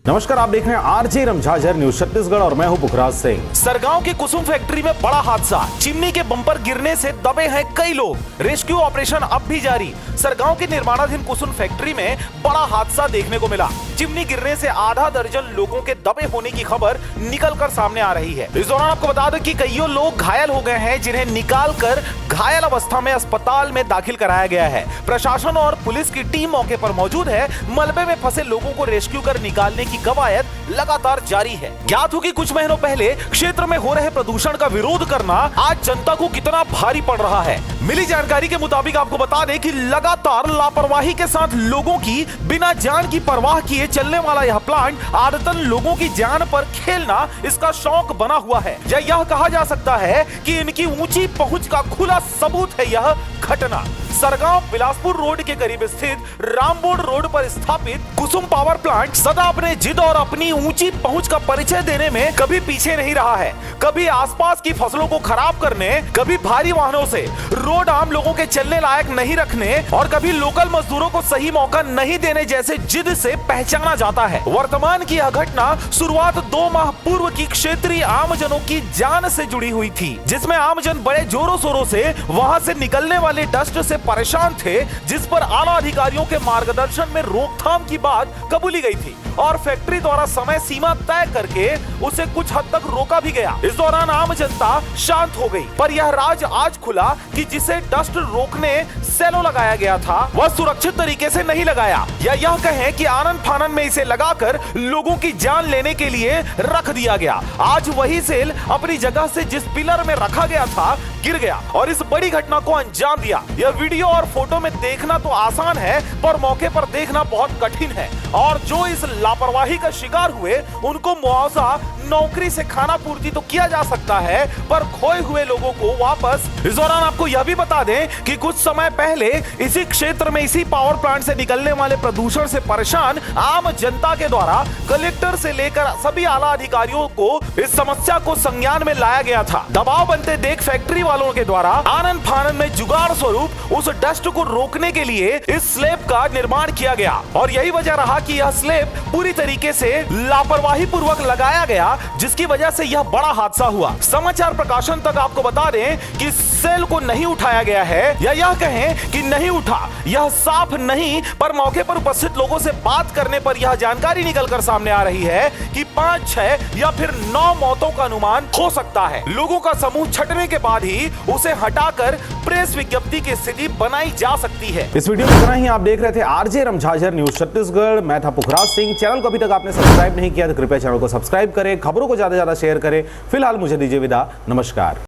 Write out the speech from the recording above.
नमस्कार, आप देख रहे हैं आरजे रमझाझर न्यूज छत्तीसगढ़ और मैं हूं पुखराज सिंह। सरगांव के कुसुम फैक्ट्री में बड़ा हादसा, चिमनी के बम्पर गिरने से दबे हैं कई लोग। रेस्क्यू ऑपरेशन अब भी जारी। सरगांव के निर्माणाधीन कुसुम फैक्ट्री में बड़ा हादसा देखने को मिला। चिमनी गिरने से आधा दर्जन लोगों के दबे होने की खबर निकलकर सामने आ रही है। इस दौरान आपको बता दें कि कईयों लोग घायल हो गए हैं, जिन्हें निकालकर घायल अवस्था में अस्पताल में दाखिल कराया गया है। प्रशासन और पुलिस की टीम मौके पर मौजूद है। मलबे में फंसे लोगों को रेस्क्यू कर निकालने की कवायद लगातार जारी है। ज्ञात हो कि कुछ महीनों पहले क्षेत्र में हो रहे प्रदूषण का विरोध करना आज जनता को कितना भारी पड़ रहा है। मिली जानकारी के मुताबिक आपको बता दें कि लगातार लापरवाही के साथ लोगों की बिना जान की परवाह किए चलने वाला यह प्लांट आदतन लोगों की जान पर खेलना इसका शौक बना हुआ है। या यह कहा जा सकता है कि इनकी ऊंची पहुंच का खुला सबूत है यह घटना। सरगांव बिलासपुर रोड के करीब स्थित रामबोर्ड रोड पर स्थापित कुसुम पावर प्लांट सदा अपने जिद और अपनी ऊंची पहुंच का परिचय देने में कभी पीछे नहीं रहा है। कभी आसपास की फसलों को खराब करने, कभी भारी वाहनों से रोड आम लोगों के चलने लायक नहीं रखने और कभी लोकल मजदूरों को सही मौका नहीं देने जैसे जिद से पहचाना जाता है। वर्तमान की यह घटना शुरुआत 2 माह पूर्व की क्षेत्रीय आमजनों की जान से जुड़ी हुई थी, जिसमें आमजन बड़े जोरों शोरों से वहां से निकलने वाले डस्ट से परेशान थे, जिस पर आला अधिकारियों के मार्गदर्शन में रोकथाम की बात कबूली गई थी और फैक्ट्री द्वारा समय सीमा तय करके उसे कुछ हद तक रोका भी गया। इस दौरान आम जनता शांत हो गई, पर यह राज आज खुला कि जिसे डस्ट रोकने सेलो लगाया गया था वह सुरक्षित तरीके से नहीं लगाया, या यह कहें कि आनन फानन में इसे लगाकर लोगों की जान लेने के लिए रख दिया गया। आज वही सेल अपनी जगह से जिस पिलर में रखा गया था गिर गया और इस बड़ी घटना को अंजाम दिया। यह वीडियो और फोटो में देखना तो आसान है, पर मौके पर देखना बहुत कठिन है। और जो इस लापरवाही का शिकार हुए उनको मुआवजा, नौकरी से खाना पूर्ति तो किया जा सकता है, पर खोए हुए लोगों को वापस। इस दौरान आपको यह भी बता दें कि कुछ समय पहले इसी क्षेत्र में इसी पावर प्लांट से निकलने वाले प्रदूषण से परेशान आम जनता के द्वारा कलेक्टर से लेकर सभी आला अधिकारियों को इस समस्या को संज्ञान में लाया गया था। दबाव बनते देख फैक्ट्री वालों के द्वारा आनन फानन में जुगाड़ स्वरूप उस डस्ट को रोकने के लिए इस स्लैब का निर्माण किया गया और यही वजह रहा कि यह स्लैब पूरी तरीके से लापरवाही पूर्वक लगाया गया, जिसकी वजह से यह बड़ा हादसा हुआ। समाचार प्रकाशन तक आपको बता दें कि सेल को नहीं उठाया गया है, या यह कहें कि नहीं उठा, यह साफ नहीं, पर मौके पर उपस्थित लोगों से बात करने पर यह जानकारी निकलकर सामने आ रही है कि 5, 6 या फिर 9 मौतों का अनुमान हो सकता है। लोगों का समूह छटने के बाद ही उसे हटाकर प्रेस विज्ञप्ति की स्थिति बनाई जा सकती है। इस वीडियो में इतना ही। आप देख रहे थे आरजे रमझाझर न्यूज छत्तीसगढ़। मैं था पुखराज सिंह। चैनल को अभी तक आपने सब्सक्राइब नहीं किया तो कृपया चैनल को सब्सक्राइब करें, खबरों को ज्यादा से ज्यादा शेयर करें। फिलहाल मुझे दीजिए विदा। नमस्कार।